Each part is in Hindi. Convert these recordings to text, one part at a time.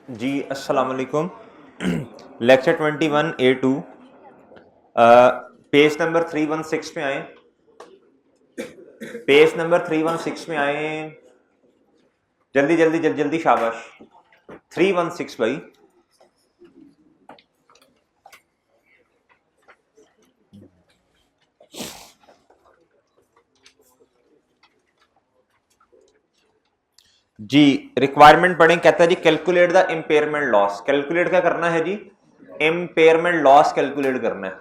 जी अस्सलाम वालेकुम। लेक्चर 21A2 पेज नंबर 316 में आए। पेज नंबर 316 में आए। जल्दी जल्दी जल्दी जल्दी शाबाश। 316 भाई। जी रिक्वायरमेंट पढ़ें। कहता है जी calculate the impairment loss. Calculate क्या करना है जी? इम्पेयरमेंट लॉस कैलकुलेट करना है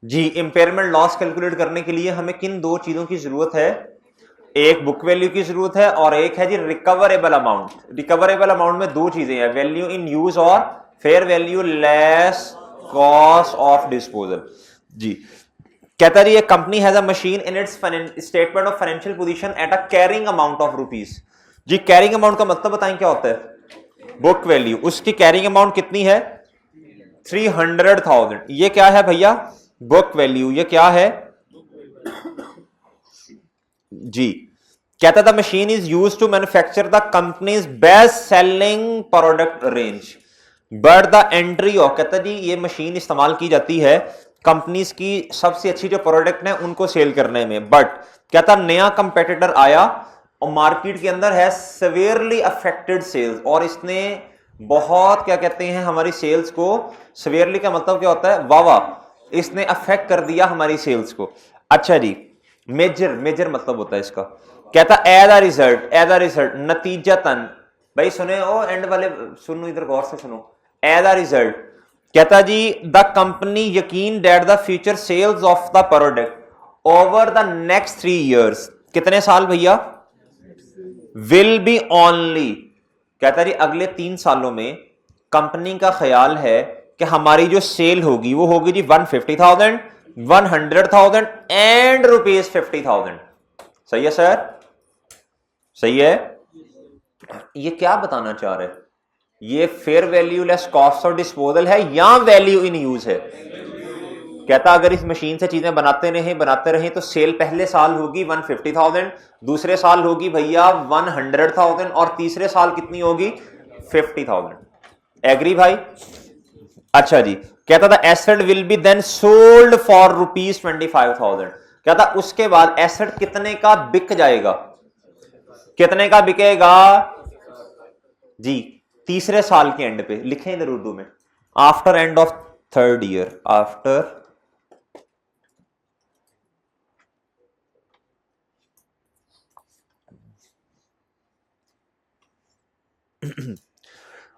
जी। इम्पेयरमेंट लॉस कैलकुलेट करने के लिए हमें किन दो चीजों की जरूरत है? एक बुक वैल्यू की जरूरत है और एक है जी रिकवरेबल अमाउंट। रिकवरेबल अमाउंट में दो चीजें हैं, वैल्यू इन यूज और fair value less cost of disposal. जी कहता है ये company has a machine in its statement of financial position at a carrying amount of rupees. जी कैरिंग अमाउंट का मतलब बताएं क्या होता है? Book value. उसकी कैरिंग अमाउंट कितनी है? 300,000। ये क्या है भैया? Book value. ये क्या है जी? कहता था machine is use to manufacture the company's best selling product range but the entry of. कहता जी ये मशीन इस्तेमाल की जाती है कंपनीज की सबसे अच्छी जो प्रोडक्ट है उनको सेल करने में, बट कहता नया कंपेटिटर आया और मार्केट के अंदर है सेवियरली अफेक्टेड सेल्स, और इसने बहुत क्या कहते हैं हमारी सेल्स को। सेवियरली का मतलब क्या होता है? वावा। इसने अफेक्ट कर दिया हमारी सेल्स को। अच्छा जी मेजर। मेजर मतलब होता है इसका। कहता एज अ रिजल्ट नतीजतन। भाई सुने ओ एंड वाले सुनो, इधर गौर से सुनो। एज अ रिजल्ट कहता जी द कंपनी यकीन डेट the future sales of the product over the next 3 years। कितने साल भैया? Will be only. कहता जी अगले 3 सालों में कंपनी का ख्याल है कि हमारी जो सेल होगी वो होगी जी 150,000, 100,000 एंड ₹50,000। सही है सर? सही है? ये क्या बताना चाह रहे हैं? ये fair value less cost of disposal है या वैल्यू इन यूज है? कहता अगर इस मशीन से चीजें बनाते रहे तो सेल पहले साल होगी 150,000, दूसरे साल होगी भैया 100,000 और तीसरे साल कितनी होगी? 50,000। एग्री भाई? अच्छा जी कहता था asset will be then sold for ₹25,000। कहता उसके बाद एसेट कितने का बिक जाएगा? कितने का बिकेगा जी? तीसरे साल के एंड पे। लिखें इधर उर्दू में, after end of 3rd year। After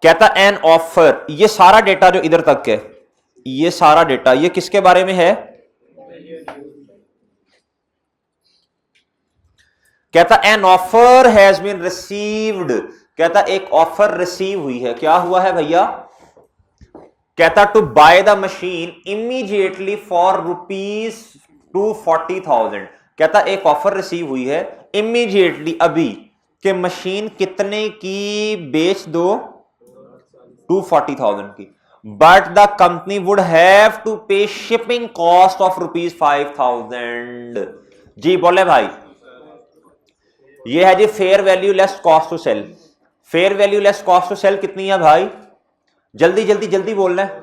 कहता एन ऑफर। ये सारा डेटा जो इधर तक है, ये सारा डेटा ये किसके बारे में है? कहता an offer has been received. कहता एक ऑफर रिसीव हुई है। क्या हुआ है भैया? कहता to buy the machine immediately for ₹240,000। कहता एक ऑफर रिसीव हुई है इमीडिएटली अभी कि मशीन कितने की बेच दो? 240,000 की। But the company would have to pay shipping cost of ₹5,000। जी बोले भाई। ये है जी fair value less cost to sell. Fair value less cost to sell कितनी है भाई? जल्दी जल्दी जल्दी बोलना है।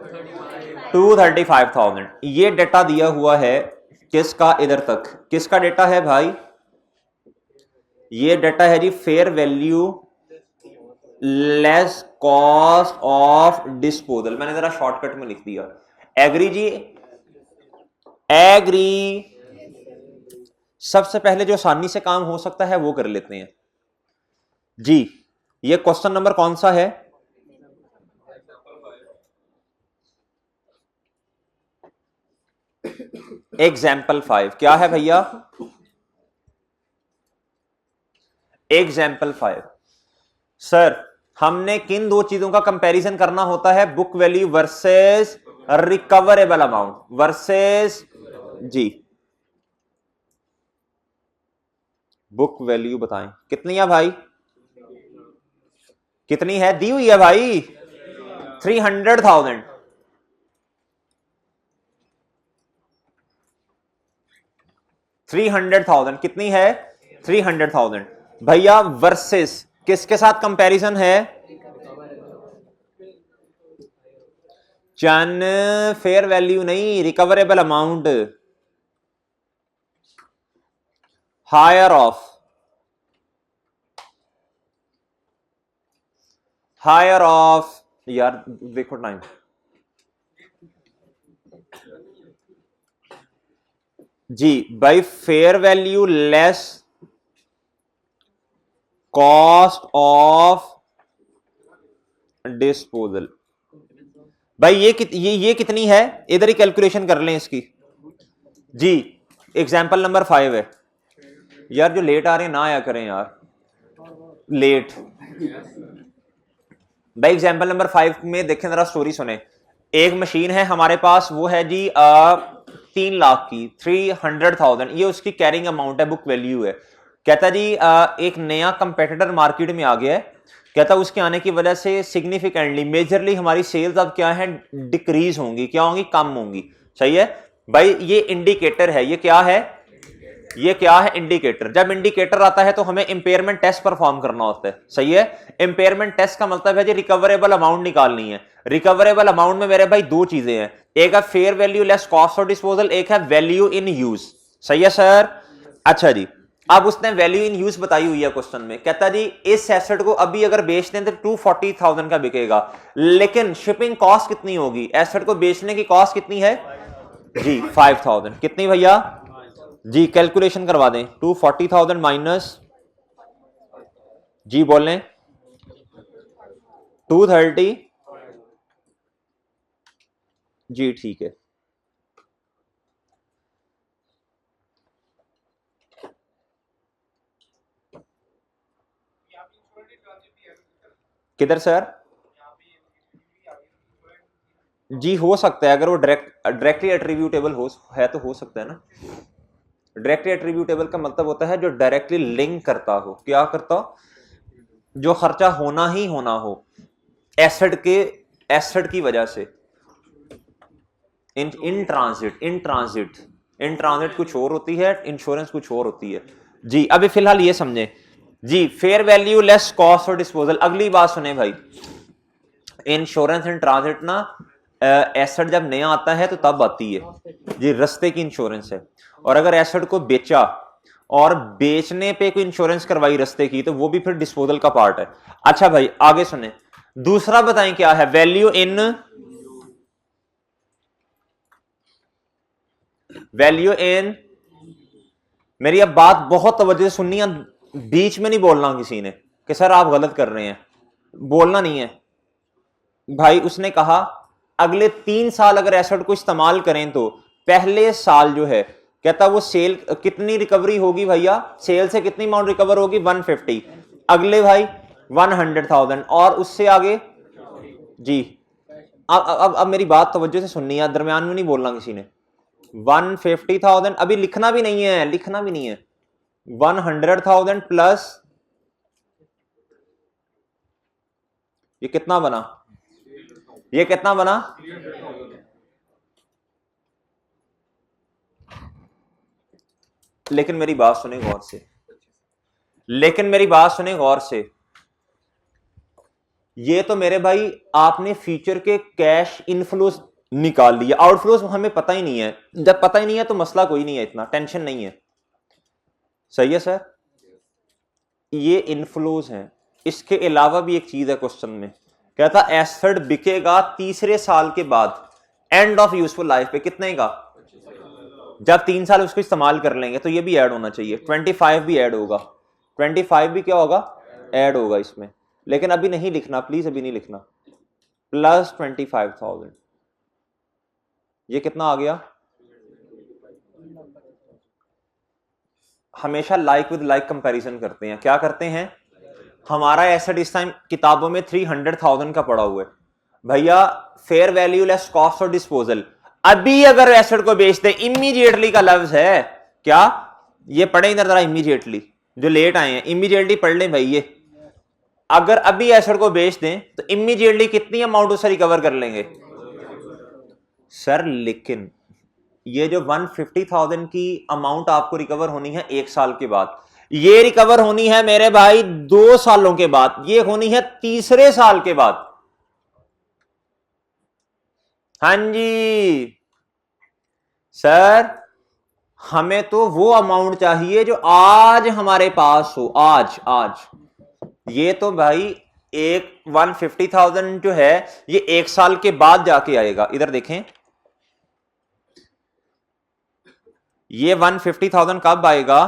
235,000। ये डेटा दिया हुआ है किसका? इधर तक किसका डेटा है भाई? ये डेटा है जी fair value less cost of disposal. मैंने जरा शॉर्टकट में लिख दिया। एग्री जी? एग्री? सबसे पहले जो आसानी से काम हो सकता है वो कर लेते हैं जी। ये क्वेश्चन नंबर कौन सा है? एग्जाम्पल 5। क्या है भैया? एग्जाम्पल 5। सर हमने किन दो चीजों का कंपैरिजन करना होता है? Book value versus recoverable amount versus जी बुक वैल्यू बताएं कितनी है भाई? कितनी है? दी हुई है भाई 300,000। 300,000 कितनी है? 300,000 भैया। वर्सेस किसके साथ कंपैरिजन है? चन फेयर वैल्यू नहीं, recoverable amount, higher of, higher of, यार देखो टाइम, जी by fair value less cost of disposal. भाई ये कितनी है, इधर ही कैलकुलेशन कर लें इसकी। जी एग्जाम्पल नंबर 5 है। यार जो लेट आ रहे हैं ना आया करें यार, लेट। भाई एग्जाम्पल नंबर 5 में देखें जरा, स्टोरी सुने। एक मशीन है हमारे पास, वो है जी 3 लाख की, 300,000, ये उसकी कैरिंग अमाउंट है, बुक वैल्यू है। कहता जी एक नया कंपेटिटर मार्केट में आ गया है। कहता उसके आने की वजह से सिग्निफिकेंटली, मेजरली हमारी सेल्स अब क्या है, डिक्रीज होंगी, क्या होंगी, कम होंगी। सही है भाई, ये इंडिकेटर है, ये क्या है, ये क्या है, इंडिकेटर। जब इंडिकेटर आता है तो हमें इंपेयरमेंट टेस्ट परफॉर्म करना होता है। सही है, इंपेयरमेंट टेस्ट का मतलब है जी रिकवरेबल अमाउंट निकालनी है। रिकवरेबल अमाउंट में मेरे भाई दो चीजें हैं, एक है fair value less cost of disposal, एक है वैल्यू इन यूज। सही है सर। अच्छा जी, अब उसने वैल्यू इन यूज बताई हुई है क्वेश्चन में। कहता जी इस एसेट को अभी अगर बेचते हैं तो 240,000 का बिकेगा, लेकिन शिपिंग कॉस्ट कितनी होगी, एसेट को बेचने की कॉस्ट कितनी है जी 5,000। कितनी भैया जी, कैलकुलेशन करवा दें। 240,000 माइनस, जी बोल लें 230, जी ठीक है। किधर सर, जी हो सकता है, अगर वो डायरेक्टली एट्रीब्यूटेबल हो है तो हो सकता है ना। डायरेक्टली एट्रीब्यूटेबल का मतलब होता है जो डायरेक्टली लिंक करता हो, क्या करता हो, जो खर्चा होना ही होना हो एसेट की वजह से। इन ट्रांजिट कुछ और होती है, इंश्योरेंस कुछ और होती है। जी अभी फिलहाल ये समझे जी, फेयर वैल्यू लेस कॉस्ट और डिस्पोजल। अगली बात सुने भाई, इंश्योरेंस इन ट्रांजिट ना, एसेट जब नया आता है तो तब आती है जी, रस्ते की इंश्योरेंस है। और अगर एसेट को बेचा और बेचने पे कोई इंश्योरेंस करवाई रस्ते की, तो वो भी फिर डिस्पोजल का पार्ट है। अच्छा भाई आगे सुने, दूसरा बताएं क्या है, वैल्यू इन, मेरी अब बात बहुत तवज्जो से सुननी है, बीच में नहीं बोलना किसी ने कि सर आप गलत कर रहे हैं, बोलना नहीं है भाई। उसने कहा अगले 3 साल अगर एसेट को इस्तेमाल करें तो पहले साल जो है, कहता वो सेल कितनी रिकवरी होगी भैया, सेल से कितनी अमाउंट रिकवर होगी 150, अगले भाई 100,000, और उससे आगे जी। अब मेरी बात तवज्जो से सुननी है, दरमियान में नहीं बोलना किसी ने। 150,000, अभी लिखना भी नहीं है, लिखना भी नहीं है। 100,000 प्लस ये कितना बना, ये कितना बना, लेकिन मेरी बात सुने गौर से, लेकिन मेरी बात सुने गौर से। ये तो मेरे भाई आपने फ्यूचर के कैश इनफ्लोज निकाल लिए, आउटफ्लोज हमें पता ही नहीं है। जब पता ही नहीं है तो मसला कोई नहीं है, इतना टेंशन नहीं है। सही है सर, ये इनफ्लोज हैं। इसके अलावा भी एक चीज है क्वेश्चन में, कहता एसेट बिकेगा तीसरे साल के बाद, एंड ऑफ यूजफुल लाइफ पे, कितने का, जब 3 साल उसको इस्तेमाल कर लेंगे। तो ये भी ऐड होना चाहिए, 25 भी ऐड होगा, 25 भी क्या होगा, ऐड होगा इसमें। लेकिन अभी नहीं लिखना प्लीज, अभी नहीं लिखना। प्लस 25,000, ये कितना आ गया। हमेशा लाइक विद लाइक कंपैरिजन करते हैं, क्या करते हैं, हमारा एसेट इस टाइम किताबों में 300,000 का पड़ा हुआ है भैया, फेयर वैल्यू लेस कॉस्ट और डिस्पोजल। अभी अगर एसेट को बेच दे, इमीडिएटली का लफ्ज है क्या, ये पढ़े इधर जरा, इमीडिएटली, जो लेट आए हैं इमीडिएटली पढ़ लें भाई। ये अगर अभी एसेट को बेच दें तो इमीडिएटली कितनी अमाउंट उससे रिकवर कर लेंगे सर। लेकिन ये जो 150,000 की अमाउंट आपको रिकवर होनी है 1 साल के बाद, ये रिकवर होनी है मेरे भाई 2 सालों के बाद, ये होनी है तीसरे साल के बाद। हाँ जी सर, हमें तो वो अमाउंट चाहिए जो आज हमारे पास हो, आज आज। ये तो भाई एक 150,000 जो है ये एक साल के बाद जाके आएगा। इधर देखें, ये 150,000 कब आएगा?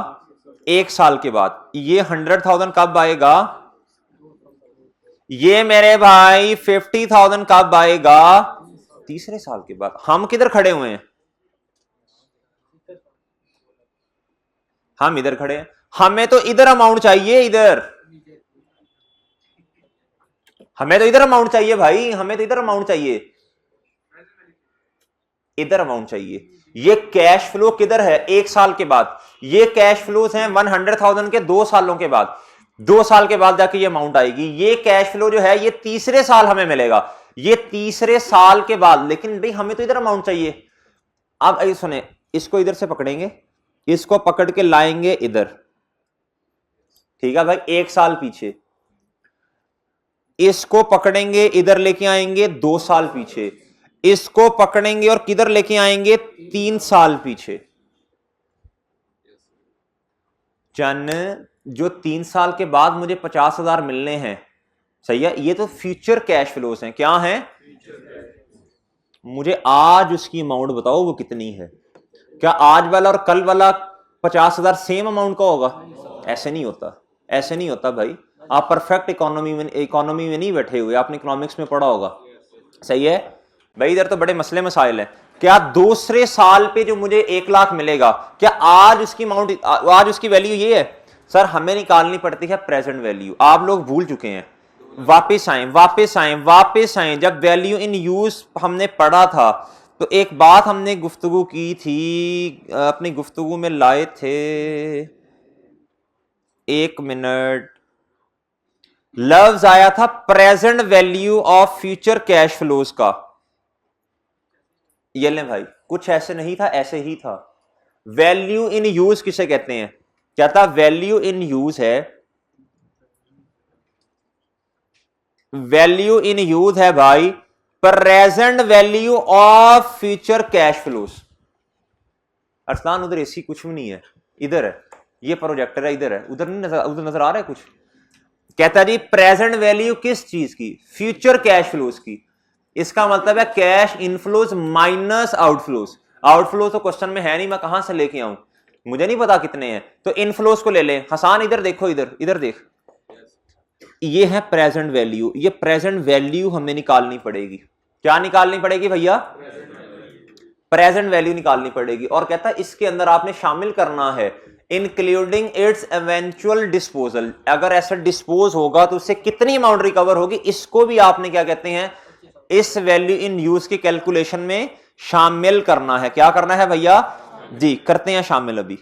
एक साल के बाद। ये 100,000 कब आएगा? ये मेरे भाई 50,000 कब आएगा? तीसरे साल के बाद। हम किधर खड़े हुए हैं? हम इधर खड़े हैं। हमें तो इधर अमाउंट चाहिए, इधर हमें तो इधर अमाउंट चाहिए भाई, हमें तो इधर अमाउंट चाहिए, इधर अमाउंट चाहिए। ये कैश फ्लो किधर है? एक साल के बाद। ये कैश फ्लोज हैं 100,000 के 2 सालों के बाद। 2 साल के बाद जाके ये अमाउंट आएगी। ये कैश फ्लो जो है ये तीसरे साल हमें मिलेगा, ये तीसरे साल के बाद। लेकिन भाई हमें तो इधर अमाउंट चाहिए। अब ऐसे सुने, इसको इधर से पकड़ेंगे, इसको पकड़ के लाएंगे इधर, ठीक है भाई, एक साल पीछे। इसको पकड़ेंगे इधर लेके आएंगे 2 साल पीछे। इसको पकड़ेंगे और किधर लेके आएंगे? 3 साल पीछे। चन जो 3 साल के बाद मुझे 50,000 मिलने हैं, सही है, ये तो फ्यूचर कैश फ्लोस हैं। क्या हैं? मुझे आज उसकी अमाउंट बताओ वो कितनी है। क्या आज वाला और कल वाला 50,000 सेम अमाउंट का होगा? ऐसे नहीं होता, ऐसे नहीं होता भाई। आप परफेक्ट इकोनॉमी में नहीं बैठे हुए, आपने इकोनॉमिक्स में पढ़ा होगा, सही है भाई। इधर तो बड़े मसले मसाइल हैं। क्या दूसरे साल पे जो मुझे 1 लाख मिलेगा, क्या आज उसकी अमाउंट, आज उसकी वैल्यू ये है? सर हमें निकालनी पड़ती है प्रेजेंट वैल्यू। आप लोग भूल चुके हैं। वापिस आए, वापिस आए, वापिस आए। जब वैल्यू इन यूज हमने पढ़ा था तो एक बात हमने गुफ्तगू की थी, अपनी गुफ्तगू में लाए थे, 1 मिनट, लफ्ज आया था present value of future cash flows का। ये ले भाई, कुछ ऐसे नहीं था, ऐसे ही था। वैल्यू इन यूज किसे कहते हैं? क्या था? वैल्यू इन यूज है, वैल्यू इन यूज है भाई present value of future cash flows. Arsalan उधर एसी कुछ भी नहीं है, इधर है, ये प्रोजेक्टर है, इधर है, उधर नहीं नजर, उधर नजर आ रहा है कुछ? कहता जी प्रेजेंट वैल्यू किस चीज की? फ्यूचर कैश फ्लोज की। इसका मतलब है cash inflows minus outflows. Outflows तो क्वेश्चन में है नहीं, मैं कहां से लेके आऊं, मुझे नहीं पता कितने हैं, तो इनफ्लोज को ले लें। हसान इधर देखो, इधर इधर देख, ये है प्रेजेंट वैल्यू। ये प्रेजेंट वैल्यू हमें निकालनी पड़ेगी। क्या निकालनी पड़ेगी भैया? प्रेजेंट वैल्यू निकालनी पड़ेगी। और कहता है इसके अंदर आपने शामिल करना है इंक्लूडिंग इट्स एवेंचुअल डिस्पोजल। अगर ऐसा डिस्पोज होगा तो उससे कितनी अमाउंट रिकवर होगी, इसको भी आपने क्या कहते हैं, इस वैल्यू इन यूज की कैलकुलेशन में शामिल करना है। क्या करना है भैया जी? करते हैं शामिल। अभी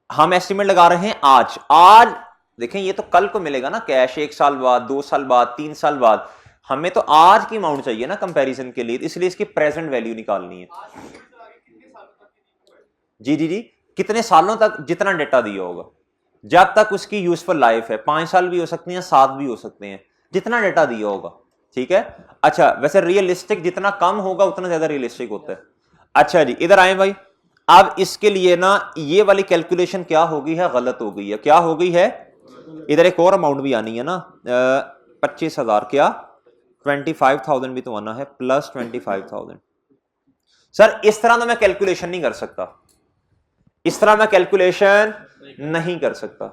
हम एस्टिमेट लगा रहे हैं आज। आज देखें, ये तो कल को मिलेगा ना कैश, 1 साल बाद, 2 साल बाद, 3 साल बाद। हमें तो आज की अमाउंट चाहिए ना कंपैरिजन के लिए, इसलिए इसकी प्रेजेंट वैल्यू निकालनी है। जी जी जी, कितने सालों तक, जितना डेटा दिया होगा, जब तक उसकी यूजफुल लाइफ है। 5 साल भी हो सकती हैं, 7 भी हो सकते हैं, जितना डेटा दिया होगा, ठीक है। अच्छा, वैसे रियलिस्टिक जितना कम होगा उतना ज्यादा रियलिस्टिक होता है। अच्छा जी, इधर आए भाई। अब इसके लिए ना ये वाली कैलकुलेशन क्या हो गई है? गलत हो गई है। क्या हो गई है? इधर एक और अमाउंट भी आनी है ना, 25,000, क्या 25,000 भी तो आना है, प्लस 25,000। सर इस तरह तो मैं कैलकुलेशन नहीं कर सकता, इस तरह मैं कैलकुलेशन नहीं कर सकता।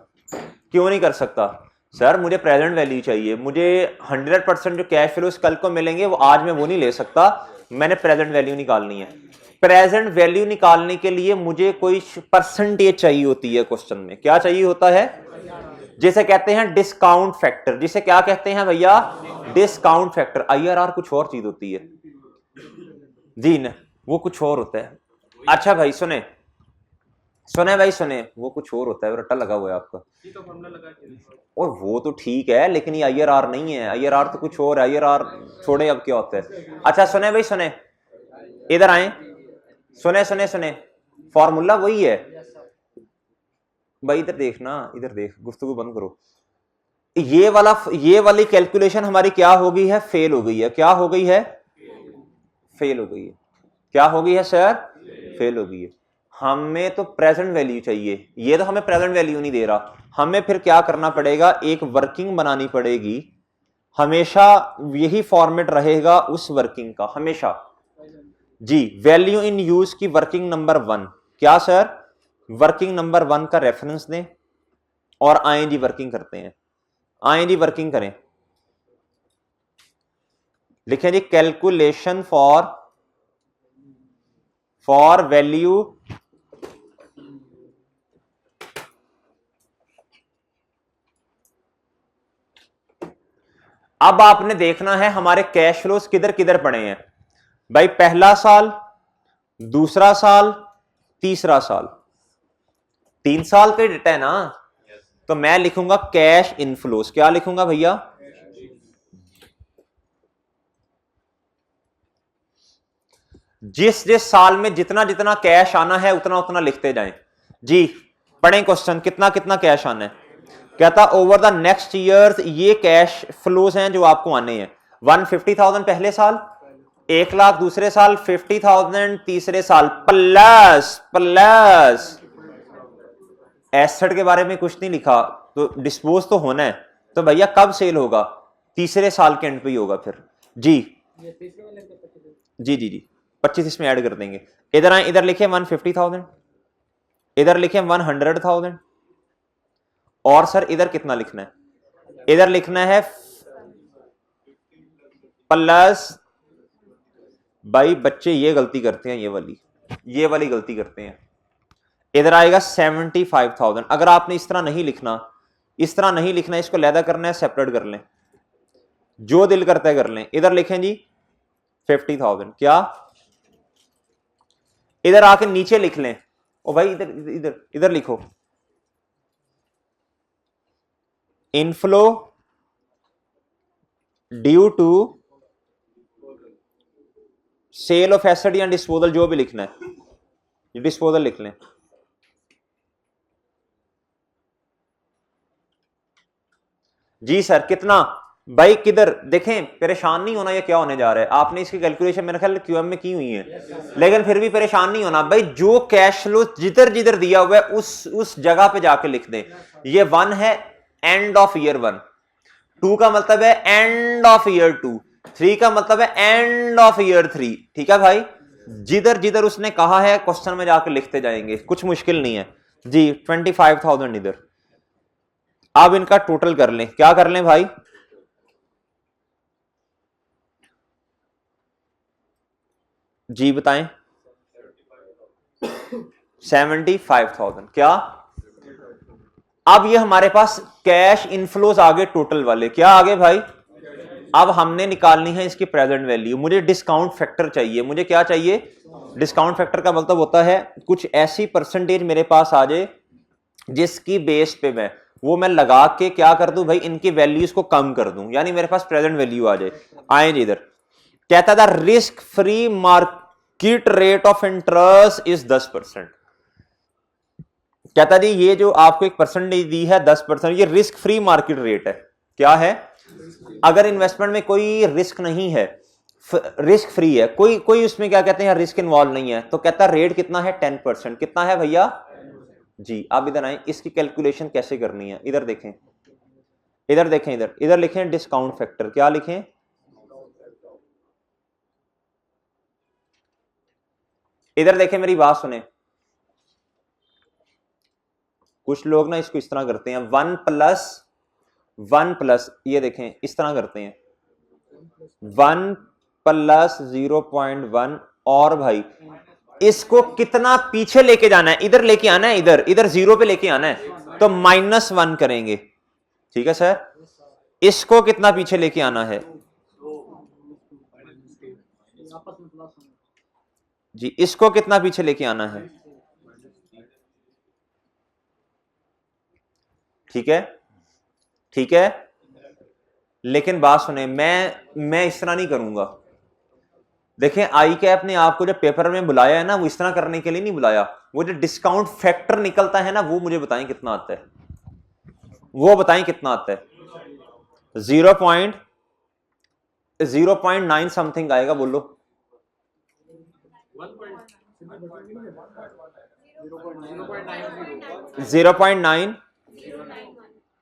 क्यों नहीं कर सकता? सर मुझे प्रेजेंट वैल्यू चाहिए, मुझे 100% जो कैश फ्लोस कल को मिलेंगे वो आज मैं वो नहीं ले सकता, मैंने प्रेजेंट वैल्यू निकालनी है। प्रेजेंट वैल्यू निकालने के लिए मुझे कोई परसेंटेज चाहिए होती है। क्वेश्चन में क्या चाहिए होता है? जिसे कहते हैं डिस्काउंट फैक्टर। जिसे क्या कहते हैं भैया? Discount factor. आईआरआर कुछ और चीज होती है जी न, वो कुछ और होता है। अच्छा भाई सुने, सुने भाई सुने, वो कुछ और होता है, रट्टा लगा हुआ है आपका। और वो तो ठीक है, लेकिन ये आईआरआर नहीं है, आईआरआर तो कुछ और है। आईआरआर छोड़े, अब क्या होता है। अच्छा सुने भाई सुने, इधर आए, सुने सुने सुने, फॉर्मूला वही है भाई। इधर देखना, इधर देख, गुफ्तगू बंद करो। ये वाली कैलकुलेशन हमारी क्या हो गई है, फेल हो गई है। क्या हो गई है, फेल हो गई है। क्या हो गई है सर, फेल हो गई है। हमें तो प्रेजेंट वैल्यू चाहिए, ये तो हमें प्रेजेंट वैल्यू नहीं दे रहा। हमें फिर क्या करना पड़ेगा, एक वर्किंग बनानी पड़ेगी। हमेशा यही फॉर्मेट रहेगा उस वर्किंग का, हमेशा जी। वैल्यू इन यूज की वर्किंग नंबर 1, क्या सर, वर्किंग नंबर 1 का रेफरेंस दें और आए जी वर्किंग करते हैं। आए जी वर्किंग करें, लिखें जी कैलकुलेशन फॉर वैल्यू अब आपने देखना है हमारे कैश फ्लोज किधर किधर पड़े हैं भाई। पहला साल, दूसरा साल, तीसरा साल, 3 साल का डेटा है ना। तो मैं लिखूंगा कैश इनफ्लोज। क्या लिखूंगा भैया, जिस जिस साल में जितना जितना कैश आना है उतना उतना लिखते जाएं जी। पढ़ें क्वेश्चन, कितना कितना कैश आना है। कहता ओवर द नेक्स्ट ईयर्स, ये कैश फ्लोज हैं जो आपको आने हैं। 150,000 पहले साल, 1 लाख दूसरे साल, 50,000 तीसरे साल, प्लस एसेट के बारे में कुछ नहीं लिखा, तो डिस्पोज तो होना है। तो भैया कब सेल होगा, तीसरे साल के एंड पे ही होगा फिर जी। जी जी जी 25 इसमें ऐड कर देंगे। इधर आए, इधर लिखे 150,000, इधर लिखे 100,000। और सर इधर कितना लिखना है, इधर लिखना है प्लस। भाई बच्चे ये गलती करते हैं, ये वाली गलती करते हैं। इधर आएगा 75,000। अगर आपने इस तरह नहीं लिखना, इस तरह नहीं लिखना, इसको लैदा करना है, सेपरेट कर लें, जो दिल करता है कर लें। इधर लिखें जी 50,000। क्या, इधर आके नीचे लिख लें। ओ भाई इधर इधर इधर लिखो, inflow due to sale of asset या डिस्पोजल, जो भी लिखना है डिस्पोजल लिख लें। जी सर कितना, भाई किधर देखें, परेशान नहीं होना ये क्या होने जा रहा है। आपने इसकी कैलकुलेशन मेरे ख्याल क्यूएम में की हुई है, लेकिन फिर भी परेशान नहीं होना भाई। जो कैश फ्लो जिधर जिधर दिया हुआ है उस जगह पे जाके लिख दें। ये 1 है एंड ऑफ ईयर 1, 2 का मतलब है एंड ऑफ ईयर 2, 3 का मतलब है एंड ऑफ ईयर 3। ठीक है भाई, जिधर जिधर उसने कहा है क्वेश्चन में जाकर लिखते जाएंगे, कुछ मुश्किल नहीं है जी। 25,000 इधर। अब इनका टोटल कर लें। क्या कर लें भाई, जी बताएं। 75,000। क्या, अब ये हमारे पास कैश इनफ्लोज आ गए टोटल वाले। क्या आ गए भाई, अब हमने निकालनी है इसकी प्रेजेंट वैल्यू। मुझे डिस्काउंट फैक्टर चाहिए। मुझे क्या चाहिए, डिस्काउंट फैक्टर का मतलब होता है कुछ ऐसी परसेंटेज मेरे पास आ जाए जिसकी बेस पे मैं लगा के क्या कर दूं भाई, इनकी वैल्यूज को कम कर दूं, यानी मेरे पास प्रेजेंट वैल्यू आ जाए। आए जी इधर, कहता था risk free market rate of interest is 10%। कहता जी ये जो आपको एक परसेंटेज दी है 10%, ये रिस्क फ्री मार्केट रेट है। क्या है, अगर इन्वेस्टमेंट में कोई रिस्क नहीं है, रिस्क फ्री है, कोई उसमें क्या कहते हैं रिस्क इन्वॉल्व नहीं है, तो कहता रेट कितना है 10%। कितना है भैया जी। आप इधर आए, इसकी कैलकुलेशन कैसे करनी है, इधर देखें, इधर देखें, इधर लिखें डिस्काउंट फैक्टर। क्या लिखें, इधर देखें, मेरी बात सुने। कुछ लोग ना इसको इस तरह करते हैं, 1 प्लस ये देखें इस तरह करते हैं, 1 प्लस 0.1। और भाई इसको कितना पीछे लेके जाना है, इधर लेके आना है, इधर 0 पे लेके आना है, तो -1 करेंगे। ठीक है सर, इसको कितना पीछे लेके आना है जी, इसको कितना पीछे लेके आना है। ठीक है, ठीक है, लेकिन बात सुने, मैं इस तरह नहीं करूंगा। देखें आई कैप ने आपको जो पेपर में बुलाया है ना, वो इस तरह करने के लिए नहीं बुलाया। वो जो डिस्काउंट फैक्टर निकलता है ना, वो मुझे बताएं कितना आता है, वो बताएं कितना आता है। 0.9 समथिंग आएगा, बोलो। 0.9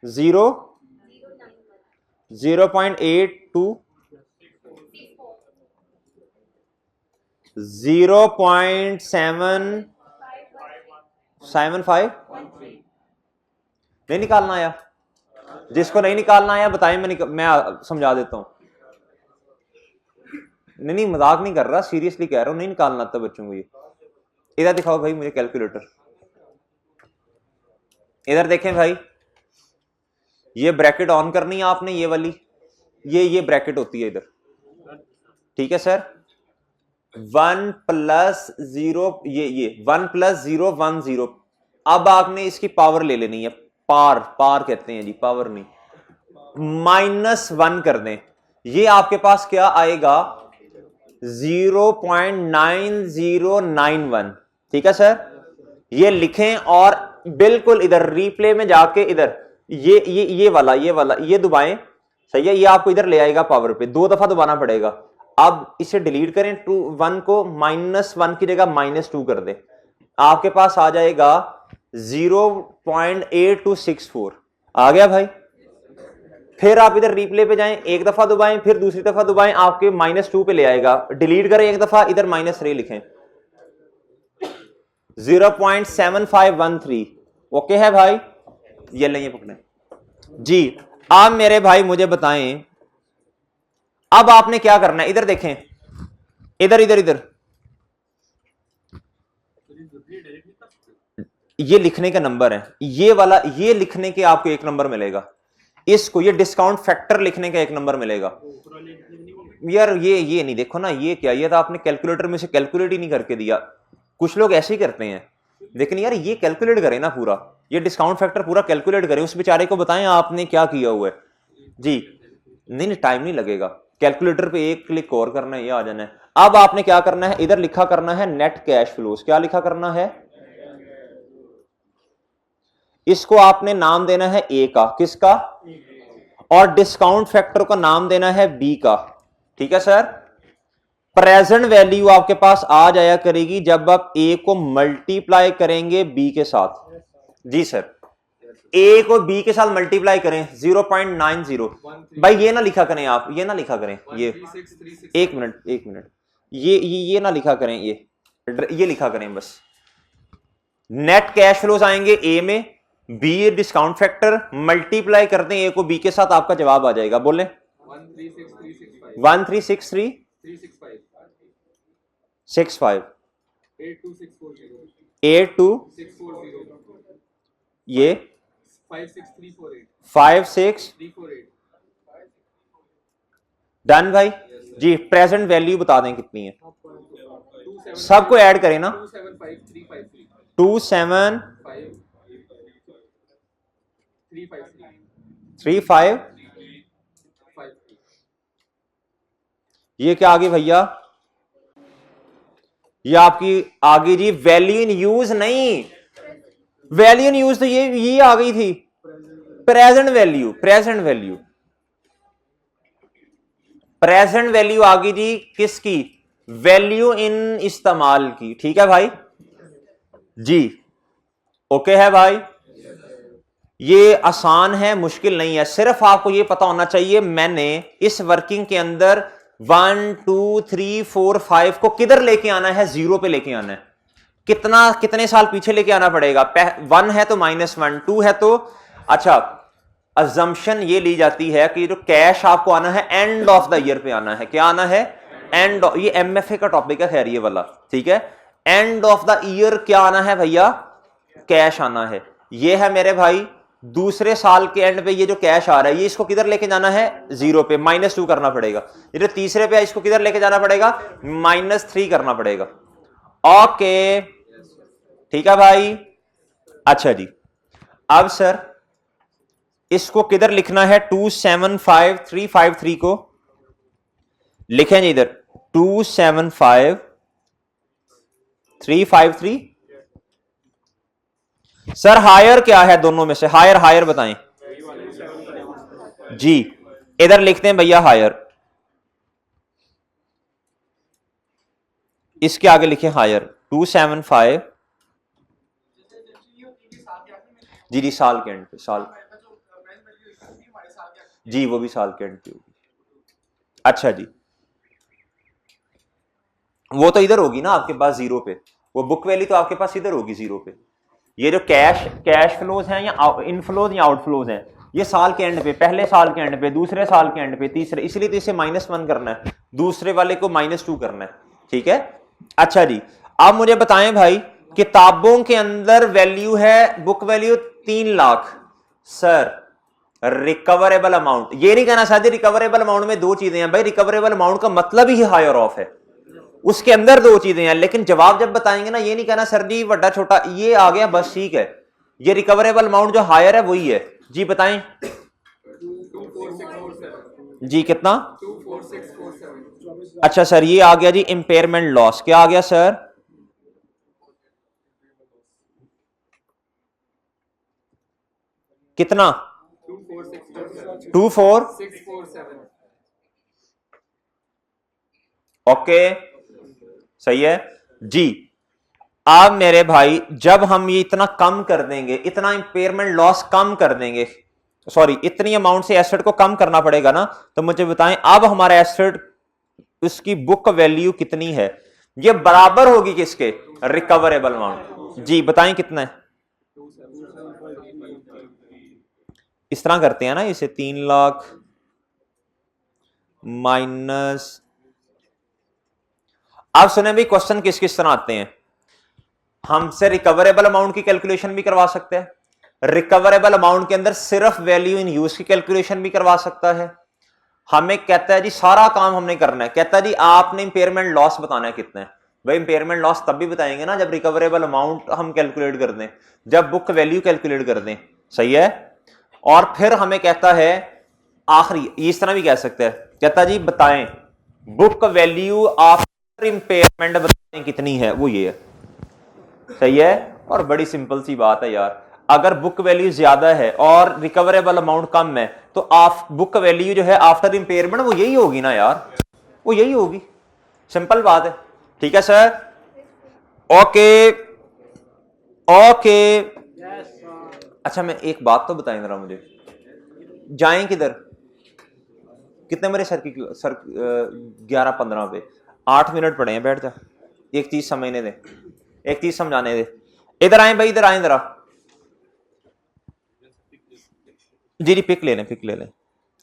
0.82 0.775 नहीं निकालना आया? जिसको नहीं निकालना आया बताएं, मैं समझा देता हूं। नहीं मजाक नहीं कर रहा, सीरियसली कह रहा हूं, नहीं निकालना आता बच्चों को ये। इधर दिखाओ भाई मुझे कैलकुलेटर, इधर देखें भाई, ये ब्रैकेट ऑन करनी है आपने, ये वाली, ये ब्रैकेट होती है इधर, ठीक है सर। 1 + 0, ये 1 + 0 1 0। अब आपने इसकी पावर ले लेनी है, पार कहते हैं जी, पावर नहीं, -1 कर दें। ये आपके पास क्या आएगा? 0.9091, ठीक है सर। ये लिखें और बिल्कुल इधर रीप्ले में जाके इधर ये वाला ये दबाएं, सही है। ये आपको इधर ले आएगा पावर पे, 2 दफा दबाना पड़ेगा। अब इसे डिलीट करें, 1 को -1 की जगह -2 कर दें, आपके पास आ जाएगा 0.8264। आ गया भाई। फिर आप इधर रिप्ले पे जाएं, एक दफा दबाएं, फिर दूसरी दफा दबाएं, आपके -2 पे ले आएगा। डिलीट करें एक दफा, इधर -3 लिखें, 0.7513। ओके है भाई, ये लें, ये पकड़ें जी। आप मेरे भाई मुझे बताएं, अब आपने क्या करना है? इधर देखें, इधर ये लिखने का नंबर है, ये वाला, ये लिखने के आपको 1 नंबर मिलेगा। इसको, ये डिस्काउंट फैक्टर लिखने का 1 नंबर मिलेगा। यार ये नहीं, देखो ना, ये क्या, ये तो आपने कैलकुलेटर में से कैलकुलेट ही नहीं करके दिया। कुछ लोग ऐसे ही करते हैं, लेकिन यार ये कैलकुलेट करें ना पूरा, ये डिस्काउंट फैक्टर पूरा कैलकुलेट करें, उस बेचारे को बताएं आपने क्या किया हुआ है जी। नहीं टाइम नहीं लगेगा, कैलकुलेटर पे 1 क्लिक और करना है, ये आ जाना है। अब आपने क्या करना है? इधर लिखा करना है नेट कैश फ्लोज। क्या लिखा करना है? इसको आपने नाम देना है ए का, किसका? और डिस्काउंट फैक्टर का नाम देना है बी का, ठीक है सर। प्रेजेंट वैल्यू आपके पास आ जाया करेगी जब आप ए को मल्टीप्लाई करेंगे बी के साथ। जी सर, ए को बी के साथ मल्टीप्लाई करें, 0.90। भाई ये ना लिखा करें, आप ये ना लिखा करें, ये 1 मिनट, ये ना लिखा करें, ये लिखा करें बस। नेट कैश फ्लोज आएंगे ए में, बी डिस्काउंट फैक्टर, मल्टीप्लाई करते हैं ए को बी के साथ, आपका जवाब आ जाएगा। बोले 136365 82 ये 56348 डन भाई जी। प्रेजेंट वैल्यू बता दें कितनी है, सबको ऐड करें ना, 275,353। ये क्या आगे भैया? ये आपकी आगे जी वैल्यू इन यूज नहीं, वैल्यू इन यूज तो ये आ गई थी, प्रेजेंट वैल्यू आ गई जी किसकी? वैल्यू इन इस्तेमाल की, ठीक है भाई जी। ओके है भाई, ये आसान है, मुश्किल नहीं है, सिर्फ आपको ये पता होना चाहिए मैंने इस वर्किंग के अंदर 1 2 3 4 5 को किधर लेके आना है? 0 पे लेके आना है। कितने साल पीछे लेके आना पड़ेगा? 1 है तो -1, 2 है तो, अच्छा अजम्पशन ये ली जाती है कि जो कैश आपको आना है एंड ऑफ द ईयर पे आना है। क्या आना है? एंड, ये एमएफए का टॉपिक है खैर ये वाला, ठीक है। एंड ऑफ द ईयर क्या आना है भैया? कैश आना है। ये है मेरे भाई दूसरे साल के एंड पे ये जो कैश आ रहा है, ये इसको किधर लेके जाना है? 0 पे, -2 करना पड़ेगा। ये जो तीसरे पे है इसको किधर लेके जाना पड़ेगा? -3 करना पड़ेगा। ओके ठीक है भाई। अच्छा जी, अब सर इसको किधर लिखना है? 275353 को लिखें जी इधर, 275353। सर हायर क्या है दोनों में से? हायर बताएं जी। इधर लिखते हैं भैया हायर, इसके आगे लिखे हायर 275। जी जी साल के एंड पे, साल जी वो भी साल के एंड पे होगी। अच्छा जी, वो तो इधर होगी ना आपके पास जीरो पे, वो बुक वैल्यू तो आपके पास इधर होगी जीरो पे। ये जो कैश फ्लोज हैं या इनफ्लोज या आउटफ्लोज हैं, ये साल के एंड पे, पहले साल के एंड पे, दूसरे साल के एंड पे, तीसरे, इसलिए तो इसे -1 करना है, दूसरे वाले को -2 करना है। ठीक है, अच्छा जी, अब मुझे बताएं भाई, किताबों के अंदर वैल्यू है, book value 3 lakh. Sir recoverable amount, ये नहीं कहना चाहते रिकवरेबल अमाउंट में दो चीजें हैं भाई, रिकवरेबल अमाउंट का मतलब ही हायर ऑफ है, उसके अंदर दो चीजें हैं, लेकिन जवाब जब बताएंगे ना, ये नहीं कहना सर जी बड़ा छोटा ये आ गया बस ठीक है, ये रिकवरेबल अमाउंट जो हायर है वही है। जी बताएं जी, कितना? अच्छा सर, ये आ गया जी इंपेयरमेंट लॉस, क्या आ गया सर? कितना? 24647। ओके सही है जी। अब मेरे भाई जब हम ये इतना कम कर देंगे, इतना इंपेयरमेंट लॉस कम कर देंगे, सॉरी इतनी अमाउंट से एसेट को कम करना पड़ेगा ना, तो मुझे बताएं अब हमारा एसेट, उसकी बुक वैल्यू कितनी है? ये बराबर होगी किसके? Recoverable amount. जी बताएं कितना है? इस तरह करते हैं ना इसे, 3 लाख माइनस, आप सुने भी क्वेश्चन किस किस तरह आते हैं, हमसे रिकवरेबल अमाउंट की कैलकुलेशन भी करवा सकते हैं, रिकवरेबल अमाउंट के अंदर सिर्फ वैल्यू इन यूज की कैलकुलेशन भी करवा सकता है। हमें कहता है जी सारा काम हमने करना है, कहता है जी आपने इंपेयरमेंट लॉस बताना है कितना है। भाई इंपेयरमेंट लॉस तब भी बताएंगे ना जब रिकवरेबल अमाउंट हम कैलकुलेट कर दें, जब बुक वैल्यू कैलकुलेट कर दें, सही है। और फिर हमें कहता है आखिरी, इस तरह भी कह सकते हैं, कहता जी बताएं बुक वैल्यू आफ्टर इंपेयरमेंट बताएं कितनी है, वो ये है, सही है। और बड़ी सिंपल सी बात है यार, अगर बुक वैल्यू ज्यादा है और रिकवरेबल अमाउंट कम है, तो आप बुक वैल्यू जो है आफ्टर इंपेयरमेंट वो यही होगी ना यार, वो यही होगी, सिंपल बात है। ठीक है सर, ओके ओके। अच्छा मैं एक बात तो बताएं जरा मुझे, जाएं किधर, कितने मेरे सर की सर 11:15 पे, 8 मिनट पड़े हैं, बैठ जा, एक चीज समझने दे, एक चीज समझाने दे, इधर आए भाई, इधर आए जरा, जी जी पिक ले लें, पिक ले लें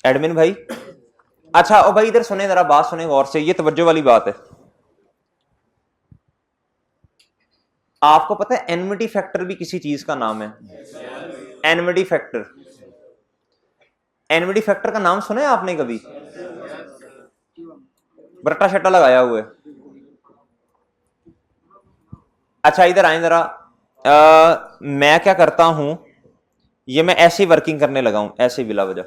एडमिन भाई। अच्छा ओ भाई इधर सुने जरा, बात सुने गौर से, ये तवज्जो वाली बात है। आपको पता है एनमिटी फैक्टर भी किसी चीज का नाम है? एनमिटी फैक्टर, एनमिटी फैक्टर का नाम सुना है आपने कभी? बट्टा शट्टा लगाया हुआ है। अच्छा इधर आए जरा, मैं क्या करता हूं, ये मैं ऐसी वर्किंग करने लगा हूं, ऐसे बिला वजह,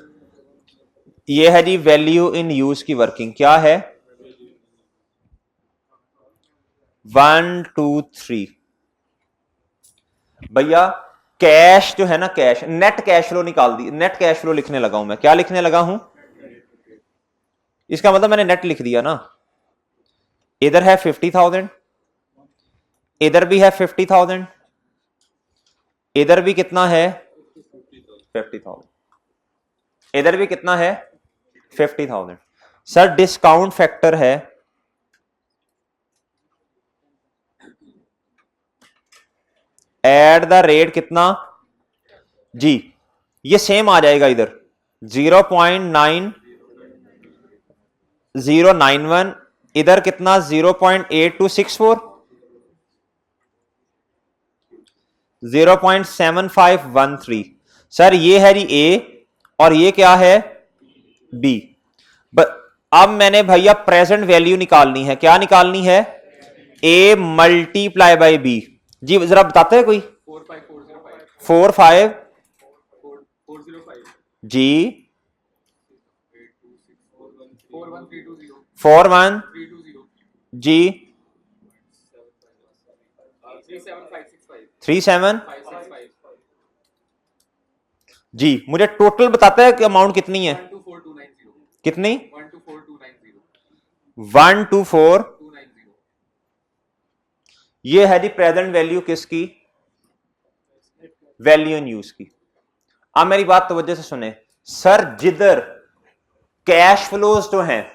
ये है जी वैल्यू इन यूज की वर्किंग, क्या है? 1 2 3 भैया, कैश जो है ना, कैश, नेट कैश फ्लो निकाल दी, नेट कैश फ्लो लिखने लगा हूं मैं, क्या लिखने लगा हूं? इसका मतलब मैंने नेट लिख दिया ना। इधर है 50,000, इधर भी है 50,000, इधर भी कितना है? 50,000, इधर भी कितना है? 50,000। सर डिस्काउंट फैक्टर है, एट द रेट कितना जी, ये सेम आ जाएगा इधर 0.9091, इधर कितना 0.8264, 0.7513। सर ये है जी ए और ये क्या है? बी। अब मैंने भैया प्रेजेंट वैल्यू निकालनी है, क्या निकालनी है? A multiply by B. जी जरा बताते हैं कोई? 45 जी 41 जी 37 जी। मुझे टोटल बताता है कि अमाउंट कितनी है? कितनी? 124,290। ये है जी प्रेजेंट वैल्यू किसकी? वैल्यू इन यूज की। अब मेरी बात तवज्जो से सुने सर, जिधर कैश फ्लोज जो हैं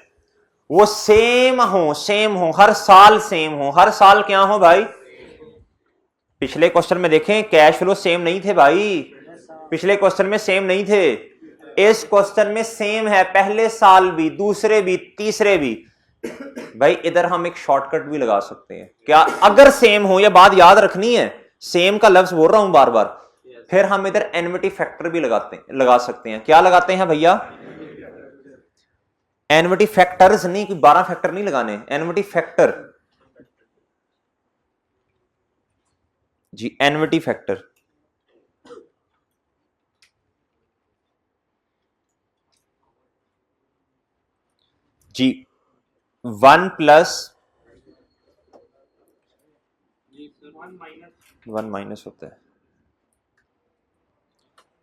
वो सेम हो हर साल, सेम हो हर साल, क्या हो भाई? पिछले क्वेश्चन में देखें कैश फ्लो सेम नहीं थे भाई, पिछले क्वेश्चन में सेम नहीं थे, इस क्वेश्चन में सेम है, पहले साल भी, दूसरे भी, तीसरे भी। भाई इधर हम एक शॉर्टकट भी लगा सकते हैं क्या? अगर सेम हो, यह बात याद रखनी है, सेम का लफ्ज बोल रहा हूं बार बार। फिर हम इधर एनविटी फैक्टर भी लगा सकते हैं। क्या लगाते हैं भैया? एनविटी फैक्टर्स नहीं, कोई 12 फैक्टर नहीं लगाने, एनविटी फैक्टर जी, एनविटी फैक्टर। जी 1 प्लस 1 माइनस होता है